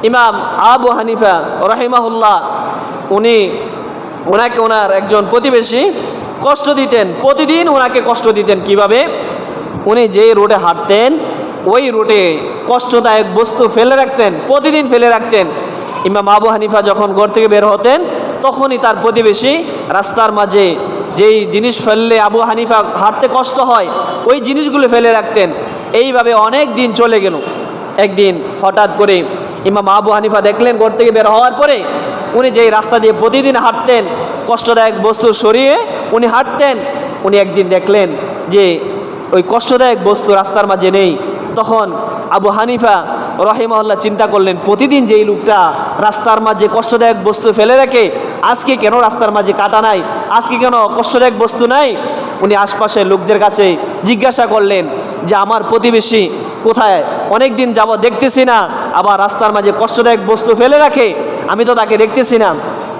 ইমাম আবু হানিফা রাহিমাহুল্লাহ ওনাকে ওনার একজন প্রতিবেশী কষ্ট দিতেন, প্রতিদিন ওনাকে কষ্ট দিতেন। কিভাবে? উনি যে রোডে হাঁটতেন ওই রোডে কষ্টদায়ক বস্তু ফেলে রাখতেন, প্রতিদিন ফেলে রাখতেন। ইমাম আবু হানিফা যখন ঘর থেকে বের হতেন তখনই তার প্রতিবেশী রাস্তার মাঝে যেই জিনিস ফেললে আবু হানিফা হাঁটতে কষ্ট হয় ওই জিনিসগুলো ফেলে রাখতেন। এইভাবে অনেক দিন চলে গেল। একদিন হঠাৎ করে ইমাম আবু হানিফা দেখলেন ঘর থেকে বের হওয়ার পরে উনি যেই রাস্তা দিয়ে প্রতিদিন হাঁটতেন কষ্টদায়ক বস্তু সরিয়ে উনি হাঁটতেন, উনি একদিন দেখলেন যে ওই কষ্টদায়ক বস্তু রাস্তার মাঝে নেই। তখন আবু হানিফা রাহিমাহুল্লাহ চিন্তা করলেন, প্রতিদিন যেই লোকটা রাস্তার মাঝে কষ্টদায়ক বস্তু ফেলে রাখে আজকে কেন রাস্তার মাঝে কাটা নাই, আজকে কেন কষ্টদায়ক বস্তু নাই? উনি আশপাশের লোকদের কাছে জিজ্ঞাসা করলেন যে আমার প্রতিবেশী কোথায়, অনেক দিন যাবত দেখতেছি না, আবার রাস্তার মাঝে কষ্টদায়ক বস্তু ফেলে রাখে, আমি তো তাকে দেখতেছি না।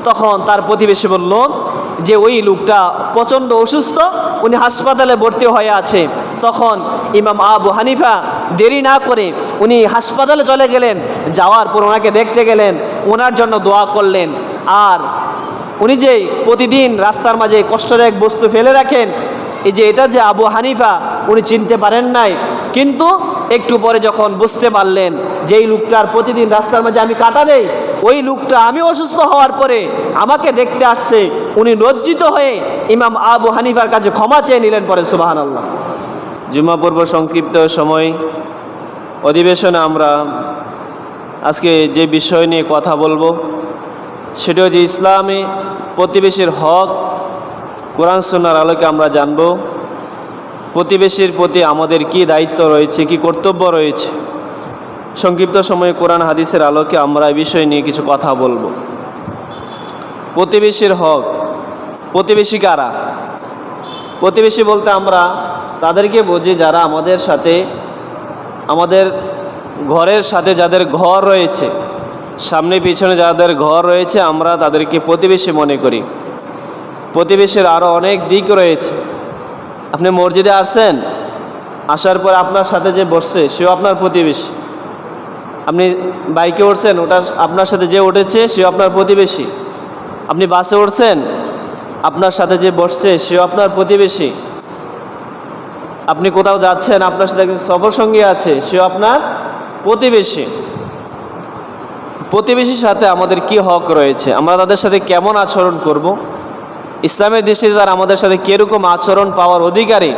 তখন তার প্রতিবেশী বলল যে ওই লোকটা প্রচণ্ড অসুস্থ, উনি হাসপাতালে ভর্তি হয়ে আছে। তখন ইমাম আবু হানিফা দেরি না করে উনি হাসপাতালে চলে গেলেন, যাওয়ার পর ওনাকে দেখতে গেলেন, ওনার জন্য দোয়া করলেন। আর উনি যে প্রতিদিন রাস্তার মাঝে কষ্টদায়ক বস্তু ফেলে রাখেন, এই যে এটা যে আবু হানিফা উনি চিনতে পারেন নাই, কিন্তু একটু পরে যখন বুঝতে পারলেন যে এই লোকটার প্রতিদিন রাস্তার মাঝে আমি কাটা দেই, ওই লোকটা আমি অসুস্থ হওয়ার পরে আমাকে দেখতে আসছে, উনি লজ্জিত হয়ে ইমাম আবু হানিফার কাছে ক্ষমা চেয়ে নিলেন। পরে সুবহানাল্লাহ। জুমা পূর্ব সংক্ষিপ্ত সময় অধিবেশনে আমরা আজকে যে বিষয় নিয়ে কথা বলবো সেটা হচ্ছে ইসলামে প্রতিবেশীর হক। কোরআন সুন্নাহর আলোকে আমরা জানব প্রতিবেশীর প্রতি আমাদের কি দায়িত্ব রয়েছে, কি কর্তব্য রয়েছে। সংক্ষিপ্ত সময়ে কোরআন হাদিসের আলোকে আমরা এই বিষয় নিয়ে কিছু কথা বলবো। প্রতিবেশীর হক। প্রতিবেশী কারা? প্রতিবেশী বলতে আমরা তাদেরকে বুঝি যারা আমাদের সাথে, আমাদের ঘরের সাথে যাদের ঘর রয়েছে, সামনে পিছনে যাদের ঘর রয়েছে আমরা তাদেরকে প্রতিবেশী মনে করি। প্রতিবেশীর আরও অনেক দিক রয়েছে। আপনি মসজিদে আসছেন, আসার পর আপনার সাথে যে বসছে সেও আপনার প্রতিবেশী। আপনি বাইকে উঠছেন, ওটার আপনার সাথে যে উঠেছে সেও আপনার প্রতিবেশী। আপনি বাসে উঠছেন, আপনার সাথে যে বসছে সেও আপনার প্রতিবেশী। আপনি কোথাও যাচ্ছেন, আপনার সাথে একজন সফরসঙ্গী আছে, সেও আপনার প্রতিবেশী। প্রতিবেশীর সাথে আমাদের কি হক রয়েছে, আমরা তাদের সাথে কেমন আচরণ করব, ইসলামের দৃষ্টিতে তারা আমাদের সাথে কীরকম আচরণ পাওয়ার অধিকারী,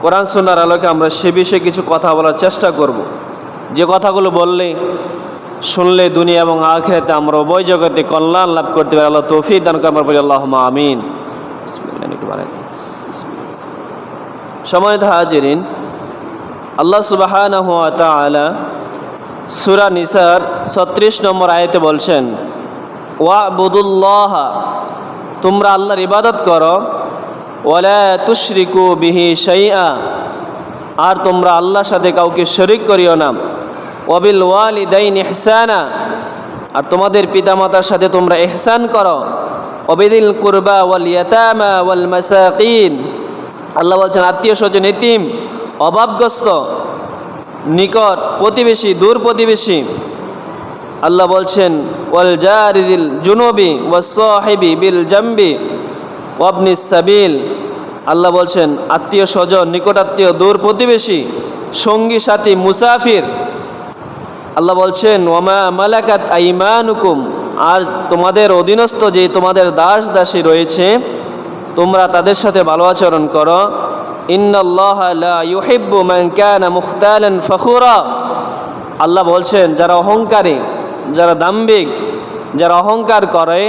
কোরআন সুন্নাহর আলোকে আমরা সে বিষয়ে কিছু কথা বলার চেষ্টা করব। যে কথাগুলো বললে শুনলে দুনিয়া এবং আখিরাতে আমরা উভয় জগতে কল্যাণ লাভ করতে পারি। আল্লাহ তৌফিক দান করুন, বলি আল্লাহুম্মা আমিন। সম্মানিত হাজিরিন, আল্লাহ সুবহানাহু ওয়া তাআলা সূরা নিসার 36 নম্বর আয়াতে বলছেন, ওয়া'বুদুল্লাহ, তোমরা আল্লাহর ইবাদত করো, ওয়ালা তুশরিকু বিহি শাইআ, আর তোমরা আল্লাহর সাথে কাউকে শরীক করিও না, ওয়াবিল ওয়ালিদাইনি ইহসানা, আর তোমাদের পিতামাতার সাথে তোমরা ইহসান করো, ওয়াবিদিল কুরবা ওয়াল ইয়াতামা ওয়াল মাসাকিন, আল্লাহ বলছেন আত্মীয় স্বজন, এতিম, অভাবগ্রস্ত, নিকট প্রতিবেশী, দূর প্রতিবেশী। আল্লাহ বলছেন ওয়াল জারিদিল জুনুবি ওয়াস সাহিবি বিল জামবি ওয়াবনিস সাবিল, আল্লাহ বলছেন আত্মীয় স্বজন, নিকট আত্মীয়, দূর প্রতিবেশী, সঙ্গী সাথী, মুসাফির। আল্লাহ বলছেন ওয়ামা মালাকাত আইমানুকুম, আর তোমাদের অধীনস্থ যে তোমাদের দাস দাসী রয়েছে তোমরা তাদের সাথে ভালো আচরণ করো। ইন্নাল্লাহা লা ইউহিব্বু মান কানা মুখতালান ফখুরা, আল্লাহ বলছেন যারা অহংকারী, যারা দাম্ভিক, যারা অহংকার করে,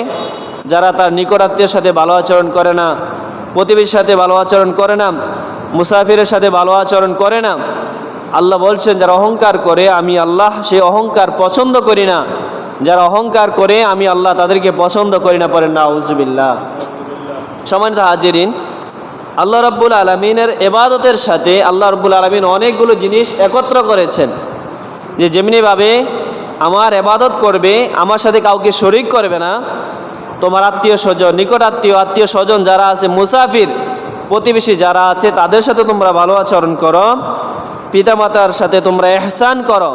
যারা তার নিকটাত্মীয়ের সাথে ভালো আচরণ করে না, প্রতিবেশীর সাথে ভালো আচরণ করে না, মুসাফিরের সাথে ভালো আচরণ করে না, আল্লাহ বলছেন যারা অহংকার করে আমি আল্লাহ সেই অহংকার পছন্দ করি না। যারা অহংকার করে আমি আল্লাহ তাদেরকে পছন্দ করি না। পড়েন নাউজুবিল্লাহ। সম্মানিত হাজিরিন, আল্লাহ রাব্বুল আলামিনের ইবাদতের সাথে আল্লাহ রাব্বুল আলামিন অনেকগুলো জিনিস একত্র করেছেন, যে যেমনিভাবে আমার ইবাদত করবে, আমার সাথে কাউকে শরীক করবে না, তোমার আত্মীয় স্বজন, নিকট আত্মীয়, আত্মীয় স্বজন যারা আছে, মুসাফির, প্রতিবেশী যারা আছে তাদের সাথে তোমরা ভালো আচরণ করো, পিতামাতার সাথে তোমরা ইহসান করো,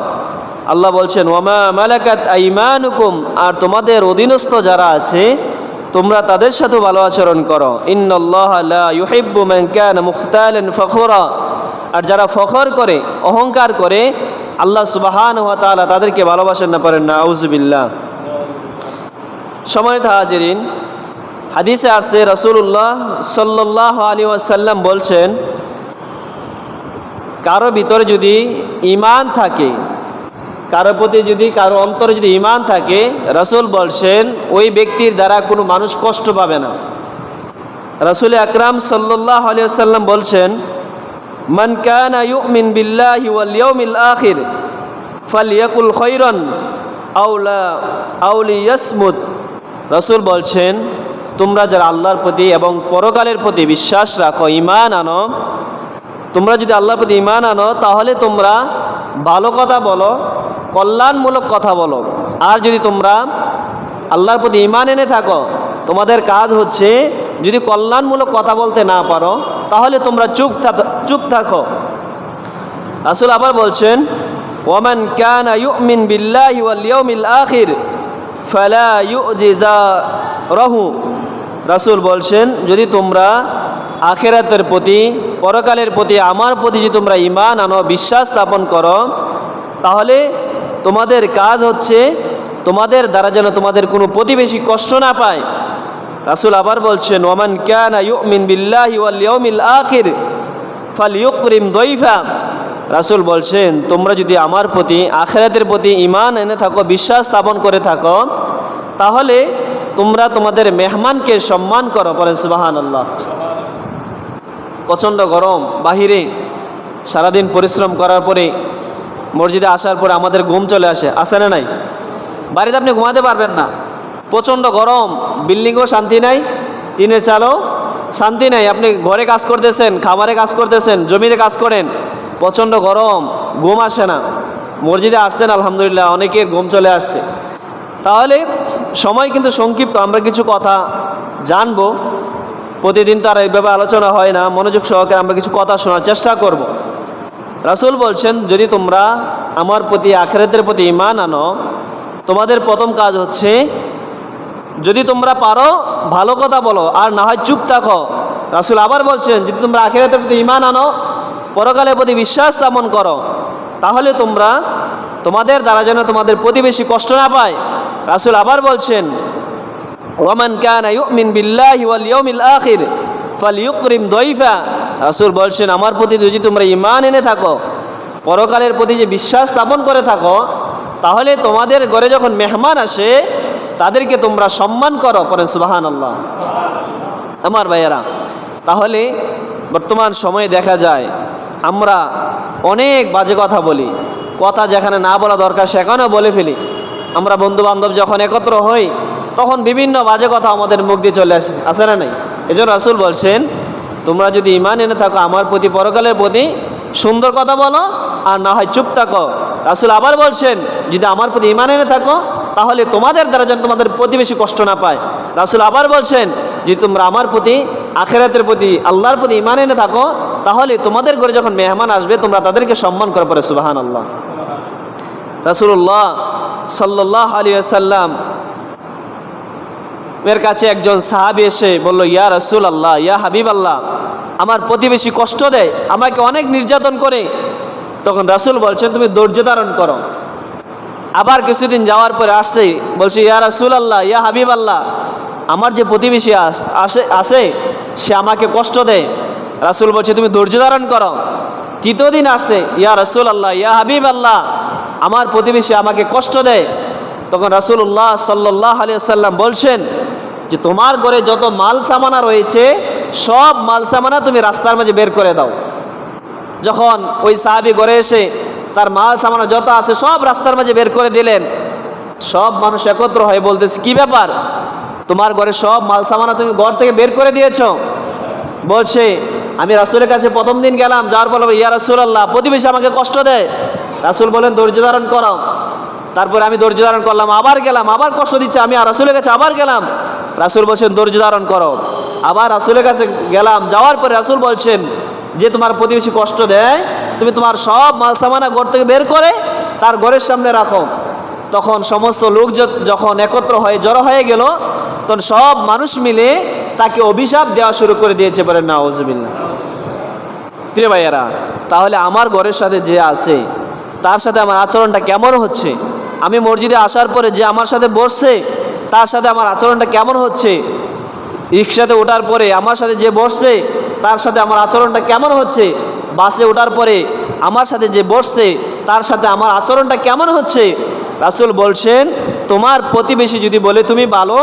আল্লাহ বলছেন ওয়ামা মালাকাত আইমানুকুম, আর তোমাদের অধীনস্থ যারা আছে তোমরা তাদের সাথে ভালো আচরণ করো। ইন্নাল্লাহা লা ইউহিব্বু মান কানা মুখতালান ফখুরা, আর যারা ফখর করে অহংকার করে আল্লাহ সুবহানাহু ওয়া তাআলা তাদেরকে ভালোবাসেন না, পারেন না, আউযুবিল্লাহ। সম্মানিত হাজিরিন, হাদিসে আসছে রাসূলুল্লাহ সাল্লাল্লাহু আলাইহি ওয়াসাল্লাম বলছেন, কারো ভিতরে যদি ঈমান থাকে, কারো প্রতি যদি কারো অন্তরে যদি ঈমান থাকে, রাসূল বলছেন ওই ব্যক্তির দ্বারা কোনো মানুষ কষ্ট পাবে না। রাসূল আকরাম সাল্লাল্লাহু আলাইহি ওয়াসাল্লাম বলছেন, মান কানা ইউমিন বিল্লাহি ওয়াল ইয়াউমিল আখির ফালইয়াকুল খায়রান আও লিয়াসমুত। রাসূল বলছেন, তোমরা যারা আল্লাহর প্রতি এবং পরকালের প্রতি বিশ্বাস রাখো, ঈমান আনো, তোমরা যদি আল্লাহর প্রতি ঈমান আনো তাহলে তোমরা ভালো কথা বলো, কল্যাণমূলক কথা বলো। আর যদি তোমরা আল্লাহর প্রতি ঈমান এনে থাকো, তোমাদের কাজ হচ্ছে যদি কল্যাণমূলক কথা বলতে না পারো তাহলে তোমরা চুপ থাকো। রাসূল আবার বলছেন, ওয়ামান কানা ইউমিন বিল্লাহি ওয়াল ইয়াউমিল আখির ফালা ইউজিজারহু। রাসূল বলছেন, যদি তোমরা আখিরাতের প্রতি, পরকালের প্রতি, আমার প্রতি যদি তোমরা ঈমান আনো, বিশ্বাস স্থাপন করো, তাহলে তোমাদের কাজ হচ্ছে তোমাদের দ্বারা যেন তোমাদের কোনো প্রতিবেশী কষ্ট না পায়। রাসূল আবার বলছেন, ওয়ামান কানা ইউমিন বিল্লাহি ওয়াল ইয়াউমিল আখির ফালইউকরিম দাইফা। রাসূল বলছেন, তোমরা যদি আমার প্রতি, আখিরাতের প্রতি ঈমান এনে থাকো, বিশ্বাস স্থাপন করে থাকো, তাহলে তোমরা তোমাদের মেহমানকে সম্মান করো, পড়েন সুবহানাল্লাহ। প্রচণ্ড গরম, বাহিরে সারাদিন পরিশ্রম করার পরে মসজিদে আসার পরে আমাদের ঘুম চলে আসে না নাই? বাড়িতে আপনি ঘুমাতে পারবেন না, প্রচণ্ড গরম, বিল্ডিংও শান্তি নাই, টিনের চালও শান্তি নাই। আপনি ঘরে কাজ করতেছেন, খামারে কাজ করতেছেন, জমিতে কাজ করেন, প্রচণ্ড গরম, ঘুম আসে না। মসজিদে আসছেন, আলহামদুলিল্লাহ, অনেকের ঘুম চলে আসছে। তাহলে সময় কিন্তু সংক্ষিপ্ত, আমরা কিছু কথা জানবো। প্রতিদিন তো আর এইভাবে আলোচনা হয় না, মনোযোগ সহকারে আমরা কিছু কথা শোনার চেষ্টা করব। রাসূল বলছেন, যদি তোমরা আমার প্রতি, আখিরাতের প্রতি ঈমান আনো, তোমাদের প্রথম কাজ হচ্ছে যদি তোমরা পারো ভালো কথা বলো, আর না হয় চুপ থাকো। রাসূল আবার বলছেন, যদি তোমরা আখিরাতের প্রতি ঈমান আনো, পরকালের প্রতি বিশ্বাস স্থাপন করো, তাহলে তোমরা তোমাদের দ্বারা যেন তোমাদের প্রতিবেশী কষ্ট না পায়। রাসূল আবার বলছেন, ওয়ামান কানা ইউমিন বিল্লাহি ওয়াল ইয়াউমিল আখির ফালইউকরিম দাইফা। রাসূল বলছেন, আমার প্রতি যদি তোমরা ঈমান এনে থাকো, পরকালের প্রতি যে বিশ্বাস স্থাপন করে থাকো, তাহলে তোমাদের ঘরে যখন মেহমান আসে তাদেরকে তোমরা সম্মান করো, পড়েন সুবহানাল্লাহ। আমার ভাইয়েরা, তাহলে বর্তমান সময়ে দেখা যায় আমরা অনেক বাজে কথা বলি, কথা যেখানে না বলা দরকার সেখানেও বলে ফেলি। আমরা বন্ধু বান্ধব যখন একত্র হই তখন বিভিন্ন বাজে কথা আমাদের মুখ দিয়ে চলে আসে না নাই? এজন্য রাসূল বলছেন, তোমরা যদি ঈমান এনে থাকো, আমার প্রতি, পরকালের প্রতি সুন্দর কথা বলো, আর না হয় চুপ থাকো। রাসূল আবার বলছেন, যদি আমার প্রতি ঈমান এনে থাকো, তাহলে তোমাদের দ্বারা যেন তোমাদের প্রতিবেশী কষ্ট না পায়। রাসূল আবার বলছেন, যদি তোমরা আমার প্রতি, আখিরাতের প্রতি, আল্লাহর প্রতি ঈমান এনে থাকো, তাহলে তোমাদের ঘরে যখন মেহমান আসবে তোমরা তাদেরকে সম্মান করো, পড়ে সুবহানাল্লাহ। রাসূলুল্লাহ সাল্লাল্লাহু আলাইহি ওয়াসাল্লাম এর কাছে একজন সাহাবী এসে বলল, ইয়া রাসূলুল্লাহ, ইয়া হাবিবাল্লাহ, আমার প্রতিবেশী কষ্ট দেয়, আমাকে অনেক নির্যাতন করে। তখন রাসূল বলছেন, তুমি ধৈর্য ধারণ করো। আবার কিছুদিন যাওয়ার পরে আসছে, বলছে, ইয়া রাসূলুল্লাহ, ইয়া হাবিবাল্লাহ, আমার যে প্রতিবেশী আসে সে আমাকে কষ্ট দেয়। রাসূল বলছে, তুমি ধৈর্য ধারণ করো। তৃতীয় দিন আসছে, ইয়া রাসূলুল্লাহ, ইয়া হাবিবাল্লাহ, আমার প্রতিবেশী আমাকে কষ্ট দেয়। তখন রাসূলুল্লাহ সাল্লাল্লাহু আলাইহি ওয়াসাল্লাম বলছেন যে, তোমার ঘরে যত মাল সামানা রয়েছে সব মাল সামানা তুমি রাস্তার মাঝে বের করে দাও। যখন ওই সাহাবী ঘরে এসে তার মাল সামানা যত আছে সব রাস্তার মাঝে বের করে দিলেন, সব মানুষ একত্র হয়ে বলতেছে, কি ব্যাপার, তোমার ঘরে সব মাল সামানা তুমি ঘর থেকে বের করে দিয়েছো? বলছে, আমি রাসূলের কাছে প্রথম দিন গেলাম, যাওয়ার পর ইয়া রাসূলুল্লাহ, প্রতিবেশী আমাকে কষ্ট দেয়। রাসূল বলেন, ধৈর্য ধারণ করো। তারপরে আমি ধৈর্য ধারণ করলাম, আবার গেলাম, আবার কষ্ট দিচ্ছে, আমি রাসূলের কাছে আবার গেলাম। রাসূল বলছেন, ধৈর্য ধারণ করো। আবার রাসূলের কাছে গেলাম, যাওয়ার পরে রাসূল বলছেন যে, তোমার প্রতিবেশী কষ্ট দেয়, তুমি তোমার সব মাল সামানা ঘর থেকে বের করে তার ঘরের সামনে রাখো। তখন সমস্ত লোক যখন একত্র হয়ে জড়ো হয়ে গেল, তখন সব মানুষ মিলে তাকে অভিশাপ দেওয়া শুরু করে দিয়েছে, বলেন নাউজুবিল্লাহ। প্রিয় ভাইয়েরা, তাহলে আমার ঘরের সাথে যে আছে তার সাথে আমার আচরণটা কেমন হচ্ছে? আমি মসজিদে আসার পরে যে আমার সাথে বসছে তার সাথে আমার আচরণটা কেমন হচ্ছে? রিক্সাতে ওঠার পরে আমার সাথে যে বসছে তার সাথে আমার আচরণটা কেমন হচ্ছে? বাসে ওঠার পরে আমার সাথে যে বসছে তার সাথে আমার আচরণটা কেমন হচ্ছে? রাসূল বলছেন, তোমার প্রতিবেশী যদি বলে তুমি ভালো,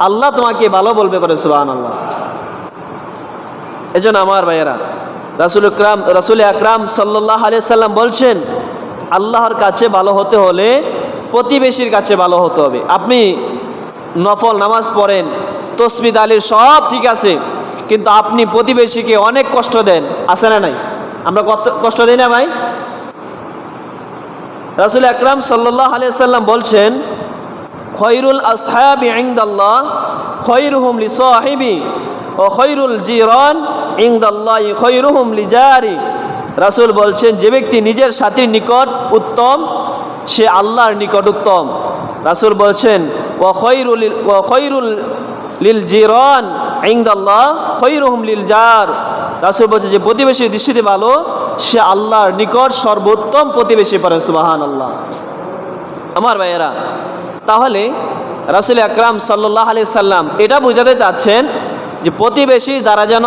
আল্লাহ তোমাকে ভালো বলবে, করে সুবহানাল্লাহ। এজন্য আমার ভাইয়েরা, রাসূল আকরাম সাল্লাল্লাহু আলাইহি সাল্লাম বলছেন, আল্লাহর কাছে ভালো হতে হলে প্রতিবেশীর কাছে ভালো হতে হবে। আপনি নফল নামাজ পড়েন, তসবিহ তাহলিল সব ঠিক আছে, কিন্তু আপনি প্রতিবেশীকে অনেক কষ্ট দেন, আছে না নাই? আমরা কষ্ট দিই না ভাই? রাসূল আকরাম সাল্লাল্লাহু আলাইহি সাল্লাম বলছেন, খয়রুল আসহাবি ইনদাল্লাহ খয়রুহুম লিসাহিবি ও খয়রুল জিরান ইনদাল্লাহি খয়রুহুম লিজারি। রাসূল বলছেন, যে ব্যক্তি নিজের সাথীর নিকট উত্তম সে আল্লাহর নিকট উত্তম। রাসূল বলছেন, ওয়া খয়রুল লিল জিরান ইনদাল্লাহ খয়রুহুম লিল জার। রাসূল বলছে, যে প্রতিবেশীর দৃষ্টিতে ভালো সে আল্লাহর নিকট সর্বোত্তম প্রতিবেশী, পড়ে সুবহানাল্লাহ। আমার ভাইয়েরা, তাহলে রাসূল আকরাম সাল্লাল্লাহু আলাইহি সাল্লাম এটা বোঝাতে চাচ্ছেন যে প্রতিবেশীর দ্বারা যেন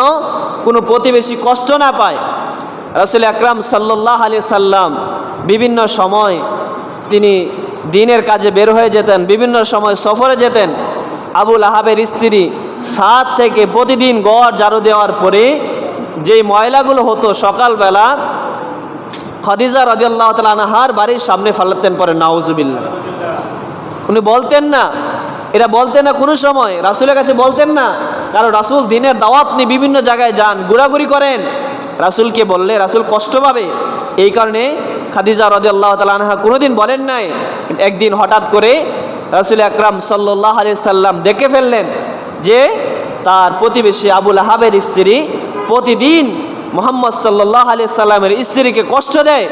কোনো প্রতিবেশী কষ্ট না পায়। রাসূল আকরাম সাল্লাল্লাহু আলাইহি সাল্লাম বিভিন্ন সময় তিনি দিনের কাজে বের হয়ে যেতেন, বিভিন্ন সময় সফরে যেতেন। আবুল আহাবের স্ত্রী ছাদ থেকে প্রতিদিন ঘর ঝাড়ু দেওয়ার পরে যেই ময়লাগুলো হতো সকালবেলা খাদিজা রাদিয়াল্লাহু তাআলা আনহার বাড়ির সামনে ফেলতেন, পরে নাউজুবিল্লাহ। উনি বলতেন না, এরা বলতেন না কোনো সময়, রাসূলের কাছে বলতেন না, কারণ রাসূল দিনের দাওয়াত নিয়ে বিভিন্ন জায়গায় যান, ঘোরাঘুরি করেন। রাসূলকে বললে রাসূল কষ্ট পাবে, এই কারণে খাদিজা রাদিয়াল্লাহু তাআলা আনহা কোনোদিন বলেন নাই। একদিন হঠাৎ করে রাসূল আকরাম সাল্লাল্লাহু আলাইহি সাল্লাম দেখে ফেললেন যে তার প্রতিবেশী আবুল আহাবের স্ত্রী প্রতিদিন মুহাম্মদ সাল্লাল্লাহু আলাইহি সাল্লামের স্ত্রীকে কষ্ট দেয়।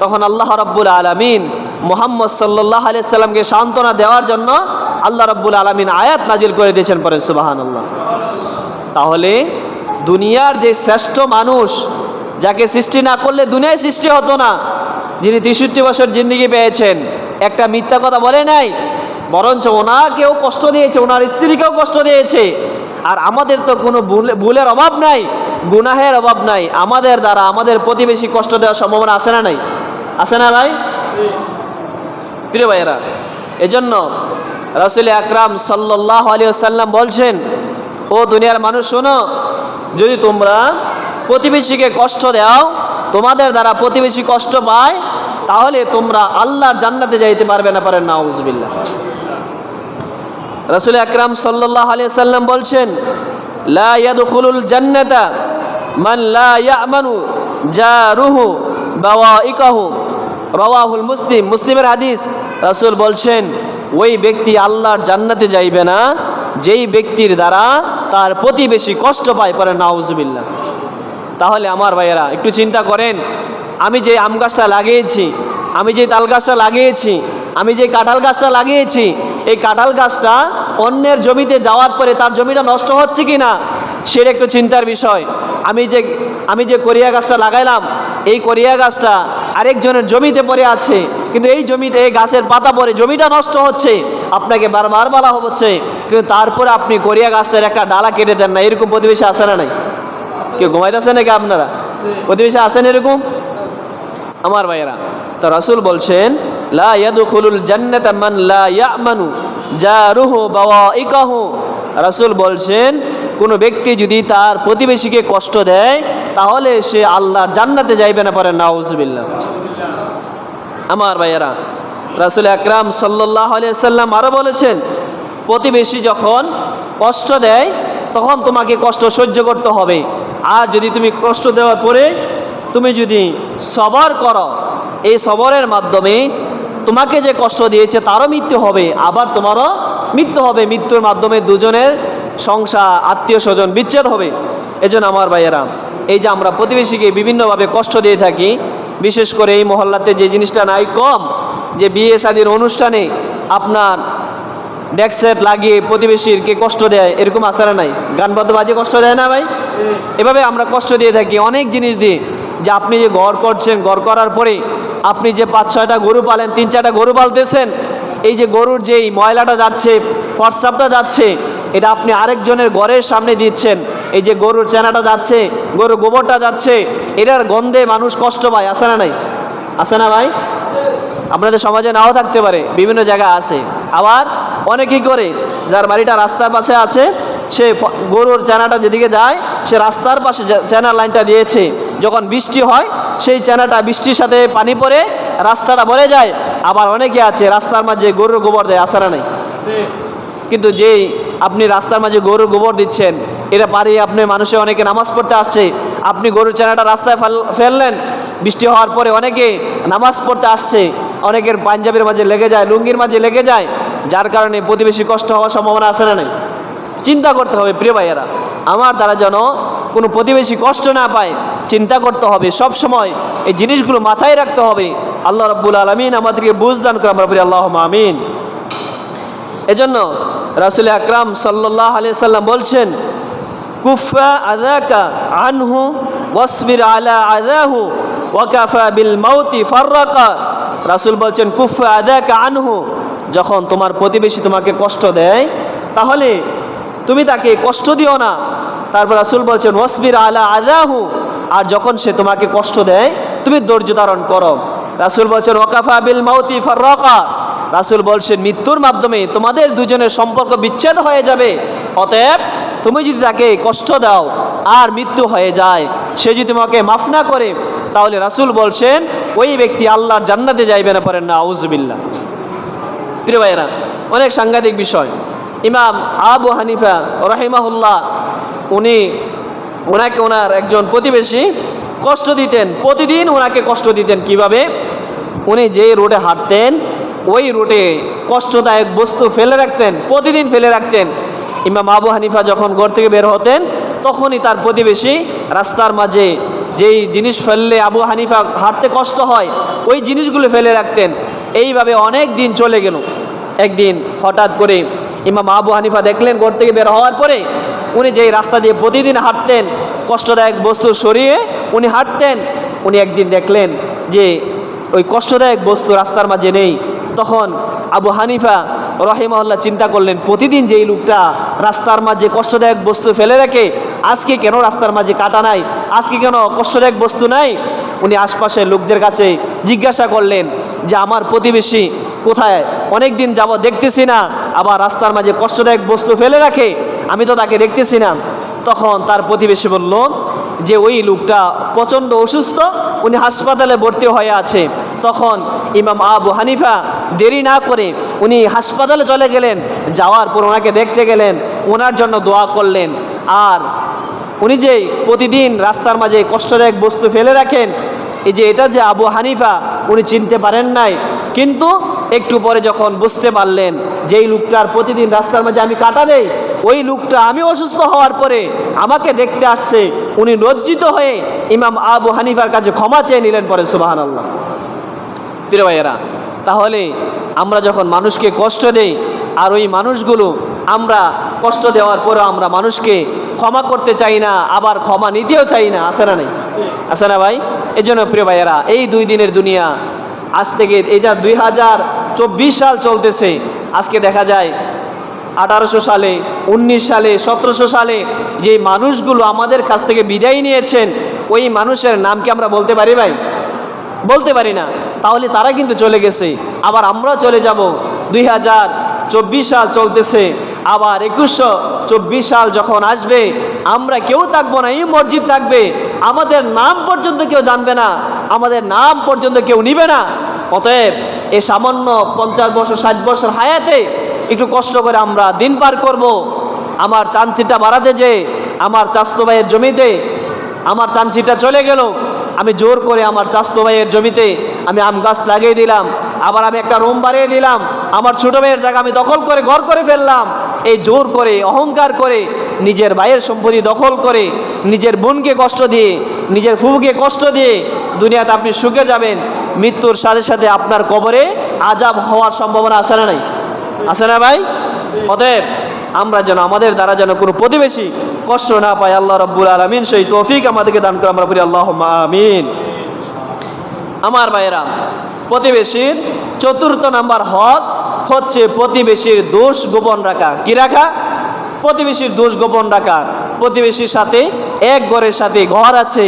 তখন আল্লাহ রাব্বুল আলামিন মুহাম্মদ সাল্লাল্লাহু আলাইহি সাল্লামকে সান্ত্বনা দেওয়ার জন্য আল্লাহ রাব্বুল আলামিন আয়াত নাজিল করে দিয়েছেন, পরে সুবহানাল্লাহ। তাহলে দুনিয়ার যে শ্রেষ্ঠ মানুষ, যাকে সৃষ্টি না করলে দুনিয়ায় সৃষ্টি হতো না, যিনি 63 বছর জিন্দেগি পেয়েছেন, একটা মিথ্যা কথা বলে নাই, বরঞ্চ ওনাকেও কষ্ট দিয়েছে, ওনার স্ত্রীকেও কষ্ট দিয়েছে। আর আমাদের তো কোনো ভুলের অভাব নাই, গুনাহের অভাব নাই, আমাদের দ্বারা আমাদের প্রতিবেশী কষ্ট দেওয়ার সম্ভাবনা আছে না নাই? আছে না ভাই? প্রিয় ভাইয়েরা, এজন্য রাসূল আকরাম সাল্লাল্লাহু আলাইহি ওয়াসাল্লাম বলছেন, ও দুনিয়ার মানুষ শোনো, যদি তোমরা প্রতিবেশীকে কষ্ট দাও, তোমাদের দ্বারা প্রতিবেশী কষ্ট পায়, তাহলে তোমরা আল্লাহর জান্নাতে যাইতে পারবে না, পারেন নাউজুবিল্লাহ। রাসূল আকরাম সাল্লাল্লাহু আলাইহি ওয়াসাল্লাম বলছেন, লা ইয়াদখুলুল জান্নাতা মান লা ইয়ামানু জারুহু বাওয়াইকাহু, রাওয়াহুল মুসলিম। মুসলিমের হাদিস। রাসূল বলছেন, ওই ব্যক্তি আল্লাহর জান্নাতে যাইবে না যেই ব্যক্তির দ্বারা তার প্রতিবেশী কষ্ট পায়, পরে নাউজুবিল্লাহ। তাহলে আমার ভাইয়েরা একটু চিন্তা করেন, আমি যে আম গাছটা লাগিয়েছি, আমি যে তাল গাছটা লাগিয়েছি, আমি যে কাঁঠাল গাছটা লাগিয়েছি, এই কাঁঠাল গাছটা অন্যের জমিতে যাওয়ার পরে তার জমিটা নষ্ট হচ্ছে কি না সেটা একটু চিন্তার বিষয়। আমি যে করিয়া গাছটা লাগাইলাম, এই করিয়া গাছটা আরেকজনের জমিতে পড়ে আছে, কিন্তু এই জমিতে এই গাছের পাতা পড়ে জমিটা নষ্ট হচ্ছে, আপনাকে বারবার বলা হচ্ছে, কিন্তু তারপরে আপনি করিয়া গাছটার একটা ডালা কেটে দেন না। এরকম প্রতিবেশী আছে না নাই? কেউ ঘুমাইতেছে নাকি আপনারা? প্রতিবেশী আছেন এরকম? আমার ভাইয়েরা, তো রাসূল বলছেন, লা ইয়াদখুলুল জান্নাতা মান লা ইয়ামানু জারুহু বাওয়াইকাহু। রাসূল বলছেন, কোনো ব্যক্তি যদি তার প্রতিবেশীকে কষ্ট দেয় তাহলে সে আল্লাহর জান্নাতে যাইবে না, পরে নাউজুবিল্লাহ। আমার ভাইয়েরা, রাসূল আকরাম সাল্লাল্লাহু আলাইহি সাল্লাম আরো বলেছেন, প্রতিবেশী যখন কষ্ট দেয় তখন তোমাকে কষ্ট সহ্য করতে হবে, আর যদি তুমি কষ্ট দেওয়ার পরে তুমি যদি সবর করো, এই সবরের মাধ্যমে তোমাকে যে কষ্ট দিয়েছে তারও মৃত্যু হবে, আবার তোমারও মৃত্যু হবে। মৃত্যুর মাধ্যমে দুজনের সংসার, আত্মীয় স্বজন বিচ্ছেদ হবে। এজন্য আমার ভাইয়েরা, এই যে আমরা প্রতিবেশীকে বিভিন্নভাবে কষ্ট দিয়ে থাকি, বিশেষ করে এই মহল্লাতে যে জিনিসটা নাই কম, যে বিয়ে শাদীর অনুষ্ঠানে আপনার ডেক সেট লাগিয়ে প্রতিবেশীকে কষ্ট দেয়, এরকম আছে না নাই? গান বাদ্য বাজে কষ্ট দেয় না ভাই? এভাবে আমরা কষ্ট দিয়ে থাকি অনেক জিনিস দিয়ে। যে আপনি যে ঘর করছেন, ঘর করার পরে আপনি যে 5-6টা গরু পালেন, 3-4টা গরু পালতেছেন, এই যে গরুর যেই ময়লাটা যাচ্ছে, প্রস্রাবটা যাচ্ছে, এটা আপনি আরেকজনের ঘরের সামনে দিচ্ছেন। এই যে গরুর চেনাটা যাচ্ছে, গরুর গোবরটা যাচ্ছে, এটার গন্ধে মানুষ কষ্ট পায়, আছে না নাই? আছে না ভাই? আপনাদের সমাজে নাও থাকতে পারে, বিভিন্ন জায়গায় আছে। আবার অনেকেই করে, যার বাড়িটা রাস্তার পাশে আছে, সে গরুর চেনাটা যেদিকে যায়, সে রাস্তার পাশে চেনার লাইনটা দিয়েছে। যখন বৃষ্টি হয়, সেই চেনাটা বৃষ্টির সাথে পানি পড়ে রাস্তাটা ভরে যায়। আবার অনেকে আছে রাস্তার মাঝে গরুর গোবর দেয়, আছে না নাই? কিন্তু যেই আপনি রাস্তার মাঝে গরুর গোবর দিচ্ছেন, এটা পারি আপনি মানুষে অনেকে নামাজ পড়তে আসছে, আপনি গরুর চেনাটা রাস্তায় ফেললেন, বৃষ্টি হওয়ার পরে অনেকে নামাজ পড়তে আসছে, অনেকের পাঞ্জাবের মাঝে লেগে যায়, লুঙ্গির মাঝে লেগে যায়, যার কারণে প্রতিবেশী কষ্ট হওয়ার সম্ভাবনা আছে না নাই? চিন্তা করতে হবে প্রিয় ভাইয়েরা, আমার দ্বারা যেন কোনো প্রতিবেশী কষ্ট না পায়, চিন্তা করতে হবে সব সময়, এই জিনিসগুলো মাথায় রাখতে হবে। আল্লাহ রাব্বুল আলামিন আমাদেরকে বুঝ দান করে, আমরা বলি আল্লাহুম্মা আমিন। এজন্য রাসূল আকরাম সাল্লাল্লাহু আলাইহি সাল্লাম বলছেন, কুফা আযাকা আনহু ওয়াসবির আলা আযাহু ওয়া কাফা বিল মাউতি ফাররাকা। রাসূল বলছেন, কুফা আযাকা আনহু, যখন তোমার প্রতিবেশী তোমাকে কষ্ট দেয়, তাহলে তুমি তাকে কষ্ট দিও না। তারপর রাসূল বলছেন, ওয়াসবির আলা আযাহু, আর যখন সে তোমাকে কষ্ট দেয়, তুমি ধৈর্য ধারণ করো। রাসূল বলছেন, ওয়া কাফা বিল মাউতি ফাররাকা, রাসূল বলছেন, মৃত্যুর মাধ্যমে তোমাদের দুজনের সম্পর্ক বিচ্ছেদ হয়ে যাবে। অতএব তুমি যদি তাকে কষ্ট দাও আর মৃত্যু হয়ে যায়, সে যদি তোমাকে মাফ না করে, তাহলে রাসূল বলছেন ওই ব্যক্তি আল্লাহর জান্নাতে যাইবে না, পারেন না, আউযুবিল্লাহ। প্রিয় ভাইয়েরা, অনেক সাংঘাতিক বিষয়। ইমাম আবু হানিফা রাহিমাহুল্লাহ, ওনাকে ওনার একজন প্রতিবেশী কষ্ট দিতেন, প্রতিদিন ওনাকে কষ্ট দিতেন। কিভাবে? উনি যে রোডে হাঁটতেন, ওই রোডে কষ্টদায়ক বস্তু ফেলে রাখতেন, প্রতিদিন ফেলে রাখতেন। ইমাম আবু হানিফা যখন ঘর থেকে বের হতেন, তখনই তার প্রতিবেশী রাস্তার মাঝে যেই জিনিস ফেললে আবু হানিফা হাঁটতে কষ্ট হয়, ওই জিনিসগুলো ফেলে রাখতেন। এইভাবে অনেক দিন চলে গেল। একদিন হঠাৎ করে ইমাম আবু হানিফা দেখলেন, ঘর থেকে বের হওয়ার পরে উনি যেই রাস্তা দিয়ে প্রতিদিন হাঁটতেন, কষ্টদায়ক বস্তু সরিয়ে উনি হাঁটতেন, উনি একদিন দেখলেন যে ওই কষ্টদায়ক বস্তু রাস্তার মাঝে নেই। তখন আবু হানিফা রাহিমাহুল্লাহ চিন্তা করলেন, প্রতিদিন যেই লোকটা রাস্তার মাঝে কষ্টদায়ক বস্তু ফেলে রাখে, আজকে কেন রাস্তার মাঝে কাটা নাই, আজকে কেন কষ্টদায়ক বস্তু নাই? উনি আশপাশের লোকদের কাছে জিজ্ঞাসা করলেন যে আমার প্রতিবেশী কোথায়, অনেক দিন যাব দেখতেছি না, আবার রাস্তার মাঝে কষ্টদায়ক বস্তু ফেলে রাখে, আমি তো তাকে দেখতেছি না। তখন তার প্রতিবেশী বলল যে ওই লোকটা প্রচণ্ড অসুস্থ, উনি হাসপাতালে ভর্তি হয়ে আছে। তখন ইমাম আবু হানিফা দেরি না করে উনি হাসপাতালে চলে গেলেন। যাওয়ার পর ওনাকে দেখতে গেলেন, ওনার জন্য দোয়া করলেন। আর উনি যে প্রতিদিন রাস্তার মাঝে কষ্টদায়ক বস্তু ফেলে রাখেন, এই যে এটা যে আবু হানিফা, উনি চিনতে পারেন নাই। কিন্তু একটু পরে যখন বুঝতে পারলেন যেই লোকটার প্রতিদিন রাস্তার মাঝে আমি কাটা দেই, ওই লোকটা আমি অসুস্থ হওয়ার পরে আমাকে দেখতে আসছে, উনি লজ্জিত হয়ে ইমাম আবু হানিফার কাছে ক্ষমা চেয়ে নিলেন। পরে সুবহানাল্লাহ। প্রিয় ভাইয়েরা, তাহলে আমরা যখন মানুষকে কষ্ট দেই, আর ওই মানুষগুলো আমরা কষ্ট দেওয়ার পরেও আমরা মানুষকে ক্ষমা করতে চাই না, আবার ক্ষমা নিতেও চাই না, আছে না নাই? আছে না ভাই? এই জন্য প্রিয় ভাইয়েরা, এই 2 দিনের দুনিয়া, আজ থেকে এই যা 2024 সাল চলতেছে, আজকে দেখা যায় 1800 সালে, 19 সালে, 1700 সালে যে মানুষগুলো আমাদের কাছ থেকে বিদায় নিয়েছেন, ওই মানুষের নাম কি আমরা বলতে পারি ভাই? বলতে পারি না। তাহলে তারা কিন্তু চলে গেছে, আবার আমরা চলে যাব। 2024 সাল চলতেছে, আবার 2124 সাল যখন আসবে, আমরা কেউ থাকবো না, এই মসজিদ থাকবে, আমাদের নাম পর্যন্ত কেউ জানবে না, আমাদের নাম পর্যন্ত কেউ নিবে না। অতএব এই সামান্য 50 বছর 60 বছর হায়াতে একটু কষ্ট করে আমরা দিন পার করব। আমার চাঞ্চিটা বাড়াতে যে আমার চাচতো ভাইয়ের জমিতে আমার চাঞ্চিটা চলে গেল, আমি জোর করে আমার চাচতো ভাইয়ের জমিতে আমি আম গাছ লাগিয়ে দিলাম, আবার আমি একটা রুম বাড়িয়ে দিলাম, আমার ছোট ভাইয়ের জায়গা আমি দখল করে ঘর করে ফেললাম। এই জোর করে, অহংকার করে, নিজের ভাইয়ের সম্পত্তি দখল করে, নিজের বোনকে কষ্ট দিয়ে নিজের ফুফুকে কষ্ট দিয়ে দুনিয়াতে আপনি সুখে যাবেন, মৃত্যুর সাথে সাথে আপনার কবরে আযাব হওয়ার সম্ভাবনা আছে না নাই? আছে না ভাই? অতএব আমরা যেন আমাদের দ্বারা যেন কোনো প্রতিবেশী কষ্ট না পায়, আল্লাহ রাব্বুল আলামিন সেই তৌফিক আমাদেরকে দান করে, আমরা বলি আল্লাহুম্মা আমিন। আমার ভাইয়েরা, প্রতিবেশীর চতুর্থ নাম্বার হক হচ্ছে প্রতিবেশীর দোষ গোপন রাখা। কি রাখা? প্রতিবেশীর দোষ গোপন রাখা। প্রতিবেশীর সাথে, এক ঘরের সাথে ঘর আছে,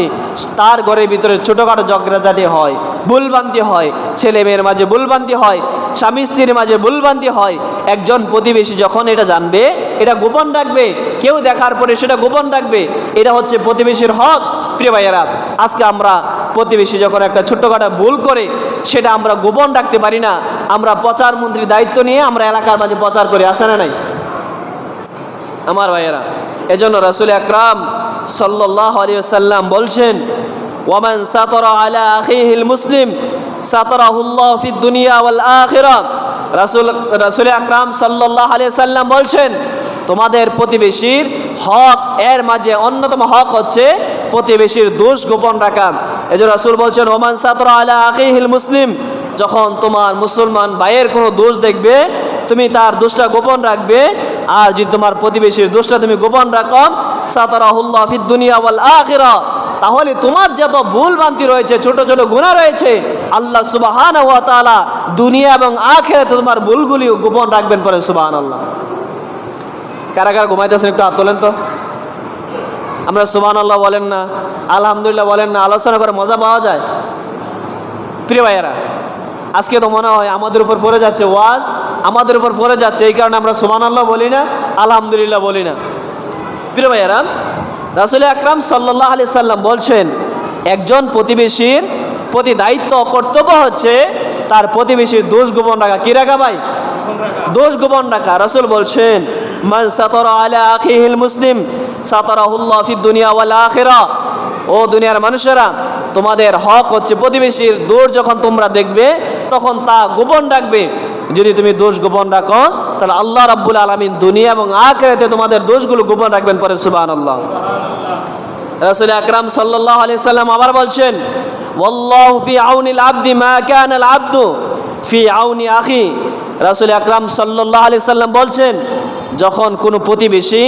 তার ঘরের ভিতরে ছোটোখাটো ঝগড়াঝাটি হয়, ভুলভ্রান্তি হয়, ছেলে মেয়ের মাঝে ভুলভ্রান্তি হয়, স্বামী স্ত্রীর মাঝে ভুলভ্রান্তি হয়। একজন প্রতিবেশী যখন এটা জানবে, এটা গোপন রাখবে, কেউ দেখার পরে সেটা গোপন রাখবে। এটা হচ্ছে প্রতিবেশীর হক। প্রিয় ভাইয়েরা, আজকে আমরা প্রতিবেশী যখন একটা ছোট্টখাটো ভুল করে সেটা আমরা গোপন রাখতে পারি না, আমরা প্রচার মন্ত্রীর দায়িত্ব নিয়ে আমরা এলাকার মাঝে প্রচার করি, আছে না নাই? আমার ভাইয়েরা, এজন্য রাসূল আকরাম সাল্লাল্লাহু আলাইহি ওয়াসাল্লাম বলছেন, ওয়ামান সাতারা আলা আখিহিল মুসলিম সাতারাহুল্লাহু ফিদ দুনিয়া ওয়াল আখিরাহ। রাসূল আকরাম সাল্লাল্লাহু আলাইহি ওয়াসাল্লাম বলছেন, তোমাদের প্রতিবেশীর হক, এর মাঝে অন্যতম হক হচ্ছে প্রতিবেশীর দোষ গোপন রাখা। এজন্য রাসূল বলছেন, ওমান সাতারা আলা আখিহিল মুসলিম, যখন তোমার মুসলমান ভাইয়ের কোনো দোষ দেখবে তুমি তার দোষটা গোপন রাখবে। আর যদি তোমার প্রতিবেশীর দোষটা তুমি গোপন রাখো, সাতারাহুল্লাহু ফিদ দুনিয়া ওয়াল আখিরাহ, তাহলে তোমার যত ভুল ভ্রান্তি রয়েছে, ছোট ছোট গুনাহ রয়েছে, আল্লাহ সুবহানাহু ওয়া তাআলা দুনিয়া এবং আখিরাতে তোমার ভুলগুলি গোপন রাখবেন। পরে সুবহানাল্লাহ। কারা কারা ঘুমাইতেছেন একটু হাত তোলেন তো। আমরা সুবহানাল্লাহ বলেন না, আলহামদুলিল্লাহ বলেন না, আলোচনা করে মজা পাওয়া যায়। প্রিয় ভাইয়েরা, আজকে তো মনে হয় আমাদের উপর পড়ে যাচ্ছে ওয়াজ, আমাদের উপর পড়ে যাচ্ছে, এই কারণে আমরা সুবহানাল্লাহ বলি না, আলহামদুলিল্লাহ বলি না। প্রিয় ভাইয়েরা, রাসূল আকরাম সাল্লাল্লাহু আলাইহি সাল্লাম বলছেন, একজন প্রতিবেশীর প্রতি দায়িত্ব, কর্তব্য হচ্ছে তার প্রতিবেশীর দোষ গোপন রাখা। কি রাখা ভাই? দোষ গোপন রাখা। রাসূল বলছেন, মান সাতারা আলা আখিহিল মুসলিম সাতারাহুল্লাহু ফিদ দুনিয়া ওয়াল আখিরাহ। ও দুনিয়ার মানুষেরা, তোমাদের হক হচ্ছে প্রতিবেশীর দোষ যখন তোমরা দেখবে তখন তা গোপন রাখবে। যদি তুমি দোষ গোপন রাখো তাহলে আল্লাহ রাব্বুল আলামিন দুনিয়া এবং আখিরাতে তোমাদের দোষগুলো গোপন রাখবেন। পরে সুবহানাল্লাহ। রাসূল আকরাম সাল্লাল্লাহু আলাইহি সাল্লাম আবার বলছেন, ওয়াল্লাহু ফি আউনিল আবদি মা কানা আল আবদু ফি আউনি আখি। রাসূল আকরাম সাল্লাল্লাহু আলাইহি সাল্লাম বলছেন, যখন কোনো প্রতিবেশী,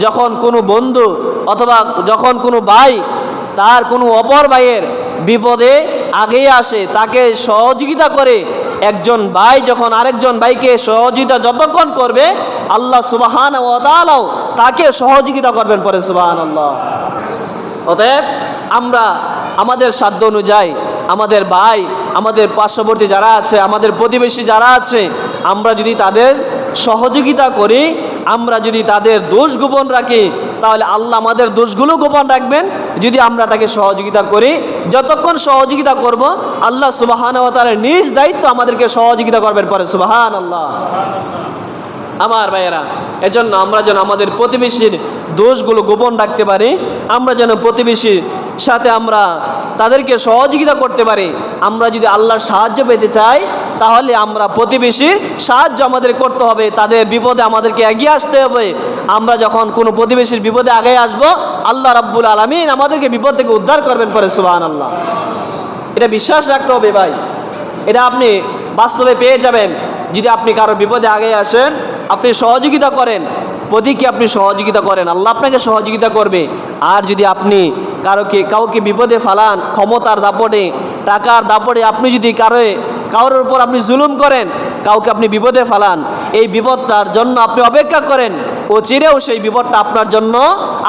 যখন কোনো বন্ধু অথবা যখন কোনো ভাই তার কোনো অপর ভাইয়ের বিপদে আগেই আসে, তাকে সহযোগিতা করে, একজন ভাই যখন আরেকজন ভাইকে সহযোগিতা যতক্ষণ করবে, আল্লাহ সুবহানাহু ওয়া তাআলা তাকে সহযোগিতা করবেন। পরে সুবহানাল্লাহ। অতএব আমরা আমাদের সাধ্য অনুযায়ী আমাদের ভাই, আমাদের পার্শ্ববর্তী যারা আছে, আমাদের প্রতিবেশী যারা আছে, আমরা যদি তাদের সহযোগিতা করি, আমরা যদি তাদের দোষ গোপন রাখি, তাহলে আল্লাহ আমাদের দোষগুলো গোপন রাখবেন। যদি আমরা তাকে সহযোগিতা করি, যতক্ষণ সহযোগিতা করব, আল্লাহ সুবহানাহু ওয়া তাআলা নিজ দায়িত্ব আমাদেরকে সহযোগিতা করবেন। পরে সুবহানাল্লাহ। আমার ভাইয়েরা, এজন্য আমরা যেন আমাদের প্রতিবেশীর দোষগুলো গোপন রাখতে পারি, আমরা যেন প্রতিবেশীর সাথে আমরা তাদেরকে সহযোগিতা করতে পারি। আমরা যদি আল্লাহর সাহায্য পেতে চাই, তাহলে আমরা প্রতিবেশীর সাহায্য আমাদের করতে হবে, তাদের বিপদে আমাদেরকে এগিয়ে আসতে হবে। আমরা যখন কোনো প্রতিবেশীর বিপদে আগে আসব, আল্লাহ রাব্বুল আলামিন আমাদেরকে বিপদ থেকে উদ্ধার করবেন। পরে সুবহানাল্লাহ। এটা বিশ্বাস রাখতে হবে ভাই, এটা আপনি বাস্তবে পেয়ে যাবেন। যদি আপনি কারো বিপদে আগে আসেন, আপনি সহযোগিতা করেন, প্রতিকে আপনি সহযোগিতা করেন, আল্লাহ আপনাকে সহযোগিতা করবে। আর যদি আপনি কাউকে বিপদে ফালান, ক্ষমতার দাপটে, টাকার দাপটে আপনি যদি কারোর উপর আপনি জুলুম করেন, কাউকে আপনি বিপদে ফালান, এই বিপদটার জন্য আপনি অপেক্ষা করেন, ও চিরেও সেই বিপদটা আপনার জন্য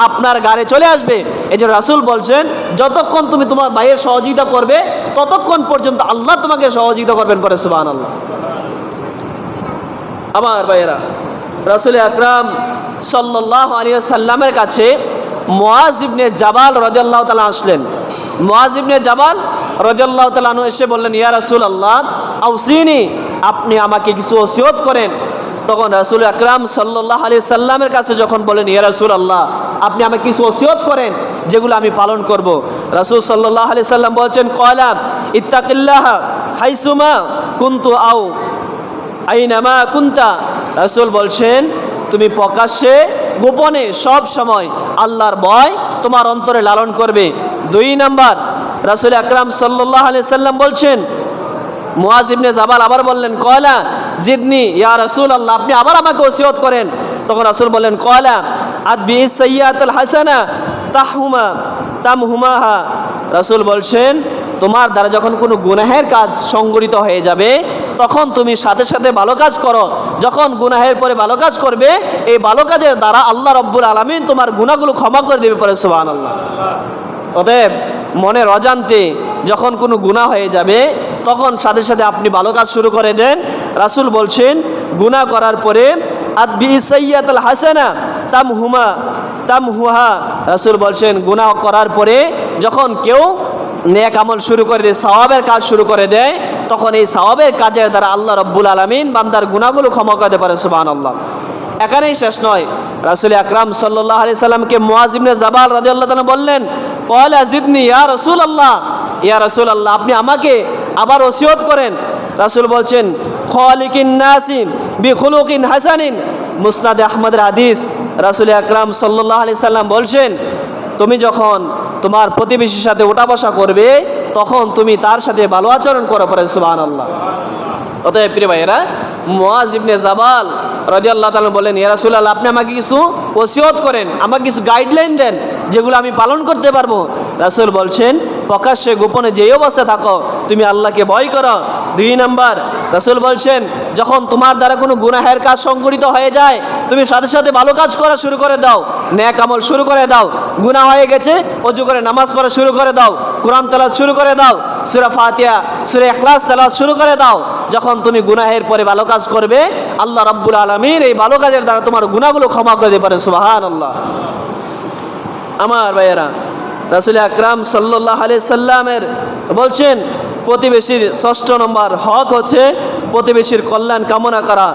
আপনার গাড়ি চলে আসবে। এই যে রাসূল বলছেন, যতক্ষণ তুমি তোমার ভাইয়ের সহযোগিতা করবে, ততক্ষণ পর্যন্ত আল্লাহ তোমাকে সহযোগিতা করবেন। পরে সুবহানাল্লাহ। আমার ভাইয়েরা, রাসূল আকরাম সাল্লাল্লাহু আলাইহি সাল্লামের কাছে মুআজ ইবনে জাবাল রাদিয়াল্লাহু তাআলা আসলেন। মুআজ ইবনে জাবাল রাদিয়াল্লাহু তাআলা এসে বললেন, ইয়া রাসূলুল্লাহ আউসিনি, আপনি আমাকে কিছু ওসিয়ত করেন। তখন রাসূল আকরাম সাল্লাল্লাহু আলাইহি সাল্লামের কাছে যখন বলেন, ইয়া রাসূলুল্লাহ আপনি আমাকে কিছু ওসিয়ত করেন যেগুলো আমি পালন করব। রাসূল সাল্লাল্লাহু আলাইহি সাল্লাম বলছেন, ক্বালা ইত্তাকিল্লাহ হাইসুমা কুনতু আও আইনামা কুনতা। রাসূল বলছেন, তুমি প্রকাশ্যে গোপনে সব সময় আল্লাহর ভয় তোমার অন্তরে লালন করবে। দুই নাম্বার, রাসূল আকরাম সাল্লাল্লাহু আলাইহি সাল্লাম বলছেন, মুআজ ইবনে জাবাল আবার বললেন, কয়লা জিদনি ইয়া রাসূলুল্লাহ, আপনি আবার আমাকে ওসিয়ত করেন। তখন রাসূল বললেন, কয়লা আদবি সাইয়্যাতুল হাসানা তামহুমাহা। রাসূল বলছেন, তোমার দ্বারা যখন কোনো গুনাহের কাজ সংগঠিত হয়ে যাবে তখন তুমি সাথে সাথে ভালো কাজ করো। যখন গুনাহের পরে ভালো কাজ করবে, এই ভালো কাজের দ্বারা আল্লাহ রাব্বুল আলামিন তোমার গুনাহগুলো ক্ষমা করে দেবে, পরে সুবহানাল্লাহ। অতএব মনের অজান্তে যখন কোনো গুনাহ হয়ে যাবে তখন সাথে সাথে আপনি ভালো কাজ শুরু করে দেন। রাসূল বলছেন, গুনাহ করার পরে আদবি সাইয়্যাতুল হাসানা তামহুহা। রাসূল বলছেন, গুনাহ করার পরে যখন কেউ নেক আমল শুরু করে দেয়, সওয়াবের কাজ শুরু করে দেয়, তখন এই সওয়াবের কাজের দ্বারা আল্লাহ রাব্বুল আলামিন বান্দার গুনাহগুলো ক্ষমা করতে পারে, সুবহানাল্লাহ। এখানেই শেষ নয়, রাসূল আকরাম সাল্লাল্লাহু আলাইহি সাল্লামকে মুআজ ইবনে জাবাল রাদিয়াল্লাহু তাআলা বললেন, ক্বালা জিদনি ইয়া রাসূলুল্লাহ, ইয়া রাসূলুল্লাহ, আপনি আমাকে আবার ওসিয়ত করেন। রাসূল বলছেন, খালিকিন নাসি বিখুলুকিন হাসানিন, মুসনাদে আহমদের হাদিস। রাসূল আকরাম সাল্লাল্লাহু আলাইহি সাল্লাম বলছেন, তুমি যখন তোমার প্রতিবেশীর সাথে ওঠা বসা করবে তখন তুমি তার সাথে ভালো আচরণ করো, পরে সুবহানাল্লাহ। অতএব প্রিয় ভাইয়েরা, মুআজ ইবনে জাবাল রাদিয়াল্লাহু তাআলা বলেন, ইয়া রাসূলুল্লাহ, আপনি আমাকে কিছু ওসিয়ত করেন, আমাকে কিছু গাইডলাইন দেন যেগুলো আমি পালন করতে পারবো। রাসূল বলছেন, প্রকাশ্যে গোপনে যেই অবস্থায় থাকো তুমি আল্লাহকে ভয় করো। দুই নাম্বার, রাসূল বলছেন, যখন তোমার দ্বারা কোনো গুনাহের কাজ সংগঠিত হয়ে যায় তুমি সাথে সাথে ভালো কাজ করা শুরু করে দাও, নেক আমল শুরু করে দাও। গুনাহ হয়ে গেছে, ওযু করে নামাজ পড়া শুরু করে দাও, কোরআন তেলাওয়াত শুরু করে দাও, সূরা ফাতিহা সূরা ইখলাস তেলাওয়াত শুরু করে দাও। যখন তুমি গুনাহের পরে ভালো কাজ করবে, আল্লাহ রাব্বুল আলামিন এই ভালো কাজের দ্বারা তোমার গুনাহগুলো ক্ষমা করে দিতে পারে, সুবহানাল্লাহ। আমার ভাইয়েরা, রাসূল আকরাম সাল্লাল্লাহু আলাইহি সাল্লামের বলছেন, প্রতিবেশীর 6 নম্বর হক হচ্ছে প্রতিবেশীর কল্যাণ কামনা করা,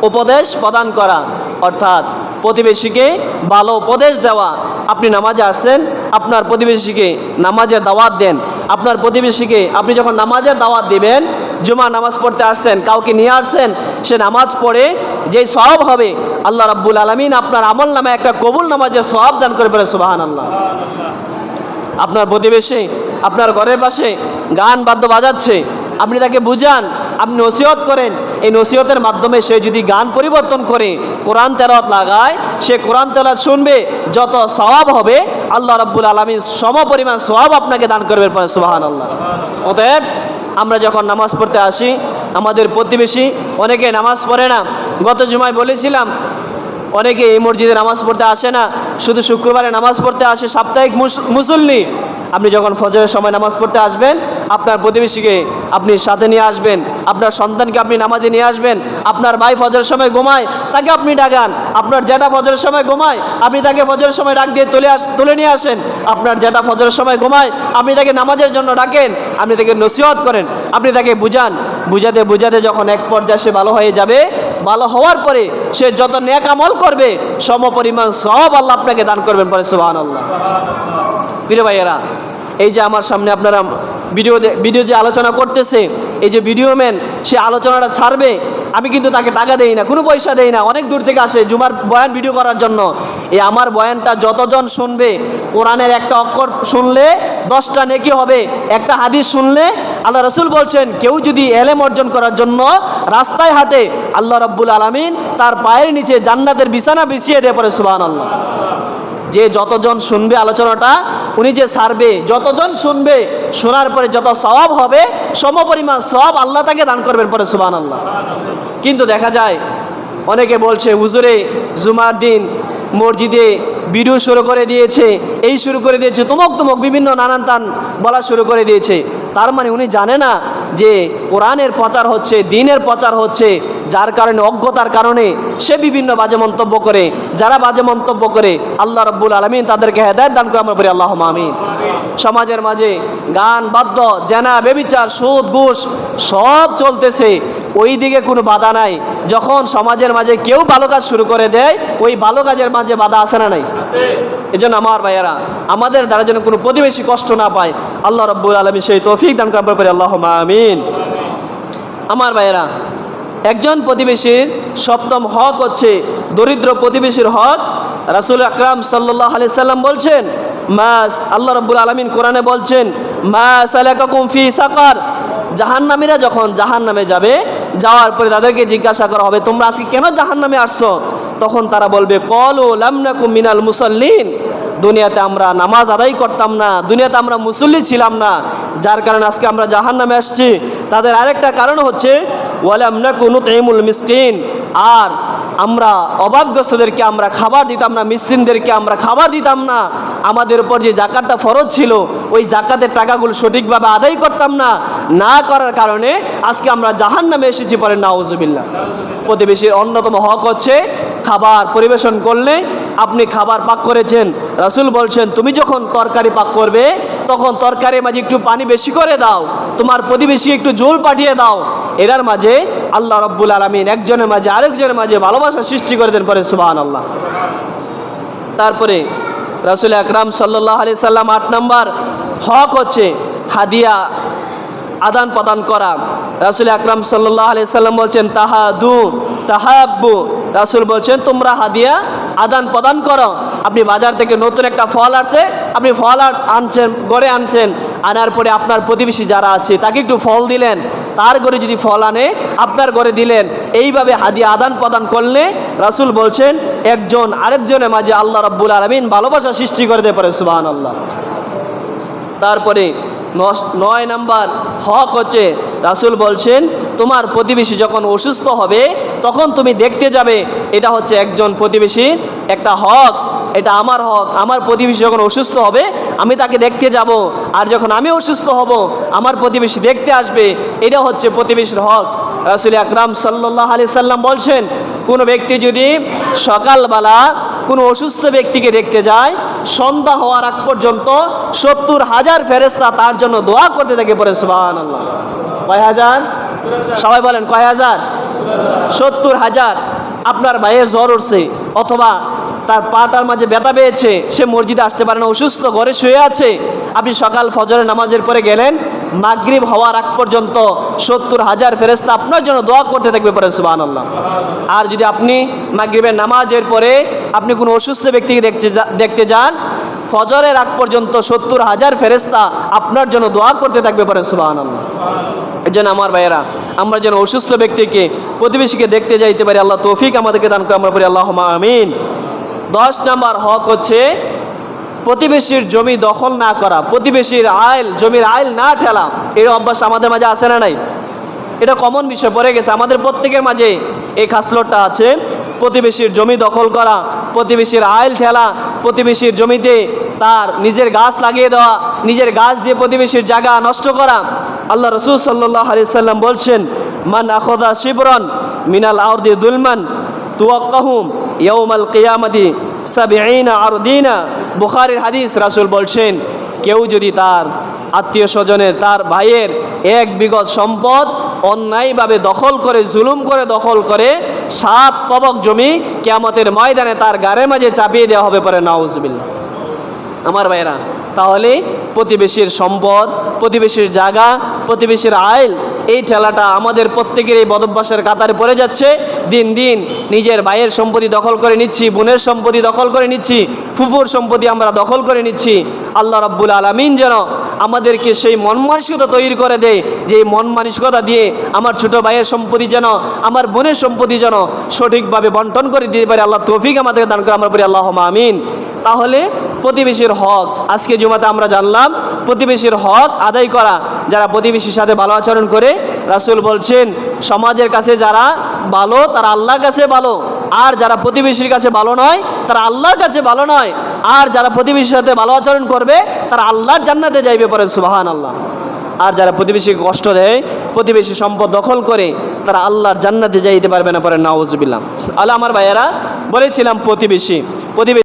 উপদেশ প্রদান করা, অর্থাৎ প্রতিবেশীকে ভালো উপদেশ দেওয়া। আপনি নামাজে আসছেন, আপনার প্রতিবেশীকে নামাজের দাওয়াত দেন। আপনার প্রতিবেশীকে আপনি যখন নামাজের দাওয়াত দিবেন, জুমা নামাজ পড়তে আসছেন, কাউকে নিয়ে আসছেন, সে নামাজ পড়ে যেই সওয়াব হবে আল্লাহ রাব্বুল আলামিন আপনার আমল নামে একটা কবুল নামাজের সওয়াব দান করে, পড়ে সুবহানাল্লাহ। আপনার প্রতিবেশী আপনার ঘরের পাশে গান বাদ্য বাজাচ্ছে, আপনি তাকে বুঝান, আপনি নসিহত করেন। এই নসিহতের মাধ্যমে সে যদি গান পরিবর্তন করে কোরআন তেলাওয়াত লাগায়, সে কোরআন তেলাওয়াত শুনবে, যত সওয়াব হবে আল্লাহ রাব্বুল আলামিন সমপরিমাণ সওয়াব আপনাকে দান করবেন, পরে সুবহানাল্লাহ। অতএব আমরা যখন নামাজ পড়তে আসি, আমাদের প্রতিবেশী অনেকে নামাজ পড়ে না। গত জুমায় বলেছিলাম, অনেকে এই মসজিদে নামাজ পড়তে আসে না, শুধু শুক্রবারে নামাজ পড়তে আসে, সাপ্তাহিক মুসল্লি। আপনি যখন ফজরের সময় নামাজ পড়তে আসবেন, আপনার প্রতিবেশীকে আপনি সাথে নিয়ে আসবেন, আপনার সন্তানকে আপনি নামাজে নিয়ে আসবেন। আপনার ভাই ফজরের সময় ঘুমায়, তাকে আপনি ডাকান। আপনার জ্যাঠা ফজরের সময় ঘুমায়, আপনি তাকে ফজরের সময় ডাক দিয়ে তুলে নিয়ে আসেন। আপনার জ্যাঠা ফজরের সময় ঘুমায়, আপনি তাকে নামাজের জন্য ডাকেন, আপনি তাকে নসিহত করেন, আপনি তাকে বুঝান। বুঝাতে বুঝাতে যখন এক পর্যায়ে সে ভালো হয়ে যাবে, ভালো হওয়ার পরে সে যত নেক আমল করবে সমপরিমাণ সওয়াব আল্লাহ আপনাকে দান করবেন, পরে সুবহানাল্লাহ। প্রিয় ভাইয়েরা, এই যে আমার সামনে আপনারা ভিডিও যে আলোচনা করতেছে, এই যে ভিডিও ম্যান সে আলোচনাটা ছাড়বে, আমি কিন্তু তাকে টাকা দেই না, কোনো পয়সা দেই না, অনেক দূর থেকে আসে জুমার বয়ান ভিডিও করার জন্য। এই আমার বয়ানটা যতজন শুনবে, কোরআনের একটা অক্ষর শুনলে 10টা নেকি হবে, একটা হাদিস শুনলে আল্লাহ রাসূল বলছেন, কেউ যদি এলেম অর্জন করার জন্য রাস্তায় হাঁটে, আল্লাহ রাব্বুল আলামিন তার পায়ের নিচে জান্নাতের বিছানা বিছিয়ে দেয়, পরে সুবহানাল্লাহ। যে যতজন শুনবে আলোচনাটা, উনি যে ছাড়বে, যতজন শুনবে, শোনার পরে যত সওয়াব হবে সমপরিমাণ সওয়াব আল্লাহ তাকে দান করবেন, পরে সুবহানাল্লাহ। কিন্তু দেখা যায় অনেকে বলছে, হুজুরে জুমার দিন মসজিদে ভিডিও শুরু করে দিয়েছে, এই শুরু করে দিয়েছে, তমক বিভিন্ন নানান তান বলা শুরু করে দিয়েছে। তার মানে উনি জানে না যে কোরআনের প্রচার হচ্ছে, দ্বীনের প্রচার হচ্ছে, যার কারণে অজ্ঞতার কারণে সে বিভিন্ন বাজে মন্তব্য করে। যারা বাজে মন্তব্য করে আল্লাহ রাব্বুল আলামিন তাদেরকে হেদায়েত দান করে, আমরা বলি আল্লাহুম্মা আমিন। সমাজের মাঝে গান বাদ্য, জেনা, ব্যভিচার, সুদ, ঘুষ সব চলতেছে, ওই দিকে কোনো বাধা নাই। যখন সমাজের মাঝে কেউ ভালো কাজ শুরু করে দেয়, ওই ভালো কাজের মাঝে বাধা আছে না নাই? এজন্য আমার ভাইয়েরা, আমাদের দ্বারা যেন কোনো প্রতিবেশী কষ্ট না পায়, আল্লাহ রাব্বুল আলামিন সেই তৌফিক দান করে, আমরা বলি আল্লাহুম্মা আমিন। আমার ভাইয়েরা, একজন প্রতিবেশীর 7ম হক হচ্ছে দরিদ্র প্রতিবেশীর হক। রাসূল আকরাম সাল্লাল্লাহু আলাইহি সাল্লাম বলছেন, আল্লাহ রাব্বুল আলামিন কোরআনে বলছেন, মা সালাকাকুম ফি সাকার, জাহান্নামীরা যখন জাহান্নামে যাবে, যাওয়ার পরে তাদেরকে জিজ্ঞাসা করা হবে, তোমরা আজকে কেন জাহান্নামে আসছো? তখন তারা বলবে, ক্বালু লাম নাকুম মিনাল মুসাল্লিন, দুনিয়াতে আমরা নামাজ আদায় করতাম না, দুনিয়াতে আমরা মুসল্লি ছিলাম না, যার কারণে আজকে আমরা জাহান্নামে আসছি। তাদের আরেকটা কারণ হচ্ছে ওয়ালাম নাকু নুতঈমুল মিসকিন, আর আমরা অভাবগ্রস্তদেরকে আমরা খাবার দিতাম না, মিসকিনদেরকে আমরা খাবার দিতাম না, আমাদের উপর যে জাকাতটা ফরজ ছিল ওই জাকাতের টাকাগুলো সঠিকভাবে আদায় করতাম না, না করার কারণে আজকে আমরা জাহান্নামে এসেছি। পরে নাউজুবিল্লাহ। প্রতিবেশীর অন্যতম হক হচ্ছে খাবার পরিবেশন করলে, আপনি খাবার পাক করেছেন, রাসূল বলছেন তুমি যখন তরকারি পাক করবে তখন তরকারির মাঝে একটু পানি বেশি করে দাও, তোমার প্রতিবেশী একটু ঝোল পাঠিয়ে দাও। এরার মাঝে আল্লাহ রাব্বুল আলামিন একজনের মাঝে আরেকজনের মাঝে ভালোবাসা সৃষ্টি করে দেন। পরে সুবহানাল্লাহ। তারপরে রাসূল আকরাম সাল্লাল্লাহু আলাইহি সাল্লাম 8 নম্বর হক হচ্ছে হাদিয়া আদান প্রদান করা। রাসূল আকরাম সাল্লাল্লাহু আলাইহি সাল্লাম বলছেন, তাহাদু তাহাব্বু, রাসূল বলছেন তোমরা হাদিয়া আদান প্রদান করো। আপনি বাজার থেকে নতুন একটা ফল আসছে, আপনি ফল আনছেন, ঘরে আনছেন, আনার পরে আপনার প্রতিবেশী যারা আছে তাকে একটু ফল দিলেন, তার ঘরে যদি ফল আনে আপনার ঘরে দিলেন, এইভাবে হাদিয়া আদান প্রদান করলে রাসূল বলছেন একজন আরেকজনের মাঝে আল্লাহ রাব্বুল আলামিন ভালোবাসা সৃষ্টি করে দেয়। পরে সুবহানাল্লাহ। তারপরে 9 নম্বর হক হচ্ছে রাসূল বলছেন তোমার প্রতিবেশী যখন অসুস্থ হবে তখন তুমি দেখতে যাবে, এটা হচ্ছে একজন প্রতিবেশীর একটা হক, এটা আমার হক। আমার প্রতিবেশী যখন অসুস্থ হবে আমি তাকে দেখতে যাব, আর যখন আমি অসুস্থ হব আমার প্রতিবেশী দেখতে আসবে, এটা হচ্ছে প্রতিবেশীর হক। রাসূল আকরাম সাল্লাল্লাহু আলাইহি সাল্লাম বলছেন কোনো ব্যক্তি যদি সকালবেলা কোনো অসুস্থ ব্যক্তিকে দেখতে যায়, সন্ধ্যা হওয়ার আগ পর্যন্ত 70,000 ফেরেশতা তার জন্য দোয়া করতে থাকে। পরে সুবহানাল্লাহ। কয় হাজার? সবাই বলেন কয় হাজার? 70,000। আপনার ভাইয়ের জ্বর উঠছে অথবা তার পাটার মাঝে ব্যথা পেয়েছে, সে মসজিদে আসতে পারে না, অসুস্থ, ঘরে শুয়ে আছে, আপনি সকাল ফজরের নামাজের পরে গেলেন, মাগরিব হওয়ার আগ পর্যন্ত 70,000 ফেরেশতা আপনার জন্য দোয়া করতে থাকবে। পরে সুবহানাল্লাহ। আর যদি আপনি মাগরিবের নামাজের পরে আপনি কোনো অসুস্থ ব্যক্তিকে দেখতে যান, ফজরের আগ পর্যন্ত 70,000 ফেরেশতা আপনার জন্য দোয়া করতে থাকবে। পরে সুবহানাল্লাহ। এই জন্য আমার ভাইয়েরা, আমরা যেন অসুস্থ ব্যক্তিকে প্রতিবেশীকে দেখতে যাইতে পারি, আল্লাহ তৌফিক আমাদেরকে দান করে, আমরা বলি আল্লাহুম্মা আমিন। 10 নম্বর হক হচ্ছে প্রতিবেশীর জমি দখল না করা, প্রতিবেশীর জমির আইল না ঠেলা। এর অভ্যাস আমাদের মাঝে আছে না নাই? এটা কমন বিষয় পড়ে গেছে আমাদের প্রত্যেকের মাঝে, এই খাসলতটা আছে। প্রতিবেশীর জমি দখল করা, প্রতিবেশীর আইল ঠেলা, প্রতিবেশীর জমিতে তার নিজের গাছ লাগিয়ে দেওয়া, নিজের গাছ দিয়ে প্রতিবেশীর জায়গা নষ্ট করা। আল্লাহ রাসূল সাল্লাল্লাহু আলাইহি সাল্লাম বলছেন, মান আখাযা শিবরান মিনাল আরদি যুলমান তুওয়াক্কাহুম ইয়াউমাল কিয়ামাতি 70 আরদিনা। বুখারীর হাদিস। রাসূল বলছেন কেউ যদি তার আত্মীয় স্বজনের, তার ভাইয়ের 1 বিঘত সম্পদ অন্যায়ভাবে দখল করে, জুলুম করে দখল করে, 7 তবক জমি কিয়ামতের ময়দানে তার গাড়ির মাঝে চাপিয়ে দেওয়া হবে। পরে নাউজুবিল্লাহ। আমার ভাইরা, তাহলে প্রতিবেশীর সম্পদ, প্রতিবেশীর জায়গা, প্রতিবেশীর আইল, এই ঠেলাটা আমাদের প্রত্যেকের এই বদভ্যাসের কাতারে পড়ে যাচ্ছে। দিন দিন নিজের ভাইয়ের সম্পত্তি দখল করে নিচ্ছি, বোনের সম্পত্তি দখল করে নিচ্ছি, ফুফুর সম্পত্তি আমরা দখল করে নিচ্ছি। আল্লাহ রাব্বুল আলামিন যেন আমাদেরকে সেই মন মানসিকতা তৈরি করে দেয়, যে এই মন মানসিকতা দিয়ে আমার ছোট ভাইয়ের সম্পত্তি যেন, আমার বোনের সম্পত্তি যেন সঠিকভাবে বন্টন করে দিতে পারে। আল্লাহ তৌফিক আমাদেরকে দান করে, আমরা বলি আল্লাহুম্মা আমিন। তাহলে প্রতিবেশীর হক আজকে জুমাতে আমরা জানলাম, প্রতিবেশীর হক আদায় করা। যারা প্রতিবেশীর সাথে ভালো আচরণ করে, রাসূল বলছেন সমাজের কাছে যারা ভালো তারা আল্লাহর কাছে ভালো, আর যারা প্রতিবেশীর কাছে ভালো নয় তারা আল্লাহর কাছে ভালো নয়, আর যারা প্রতিবেশীর সাথে ভালো আচরণ করবে তারা আল্লাহর জান্নাতে যাইবে। পরে সুবহানাল্লাহ। আর যারা প্রতিবেশীকে কষ্ট দেয়, প্রতিবেশী সম্পদ দখল করে, তারা আল্লাহর জান্নাতে যাইতে পারবে না। পরে নাউজুবিল্লাহ। আল্লাহ। আমার ভাইয়েরা, বলেছিলাম প্রতিবেশী